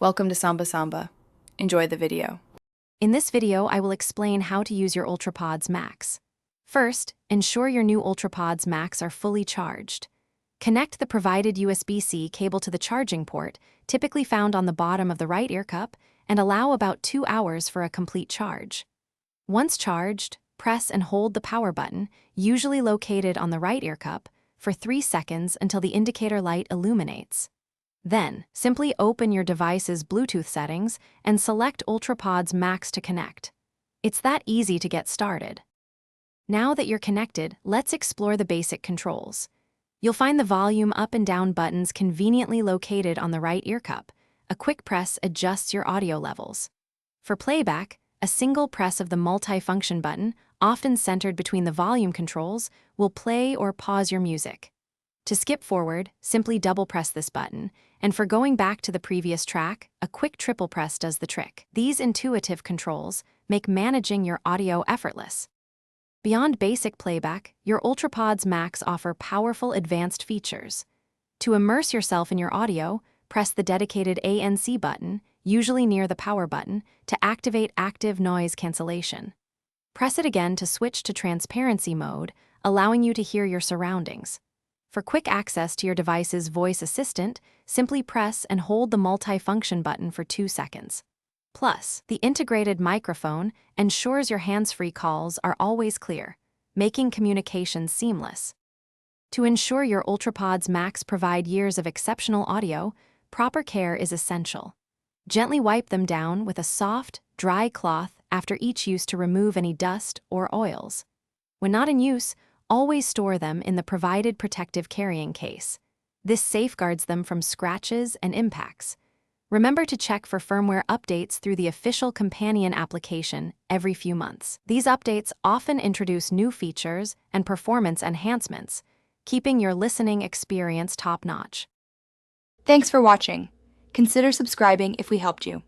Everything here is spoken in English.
Welcome to Samba Samba. Enjoy the video. In this video, I will explain how to use your Ultrapods Max. First, ensure your new Ultrapods Max are fully charged. Connect the provided USB-C cable to the charging port, typically found on the bottom of the right ear cup, and allow about 2 hours for a complete charge. Once charged, press and hold the power button, usually located on the right ear cup, for 3 seconds until the indicator light illuminates. Then, simply open your device's Bluetooth settings and select Ultrapods Max to connect. It's that easy to get started. Now that you're connected, let's explore the basic controls. You'll find the volume up and down buttons conveniently located on the right ear cup. A quick press adjusts your audio levels. For playback, a single press of the multi-function button, often centered between the volume controls, will play or pause your music. To skip forward, simply double-press this button, and for going back to the previous track, a quick triple press does the trick. These intuitive controls make managing your audio effortless. Beyond basic playback, your Ultrapods Max offer powerful advanced features. To immerse yourself in your audio, press the dedicated ANC button, usually near the power button, to activate active noise cancellation. Press it again to switch to transparency mode, allowing you to hear your surroundings. For quick access to your device's voice assistant, simply press and hold the multi-function button for 2 seconds. Plus, the integrated microphone ensures your hands-free calls are always clear, making communication seamless. To ensure your Ultrapods Max provide years of exceptional audio, proper care is essential. Gently wipe them down with a soft, dry cloth after each use to remove any dust or oils. When not in use, always store them in the provided protective carrying case. This safeguards them from scratches and impacts. Remember to check for firmware updates through the official companion application every few months. These updates often introduce new features and performance enhancements, keeping your listening experience top-notch. Thanks for watching. Consider subscribing if we helped you.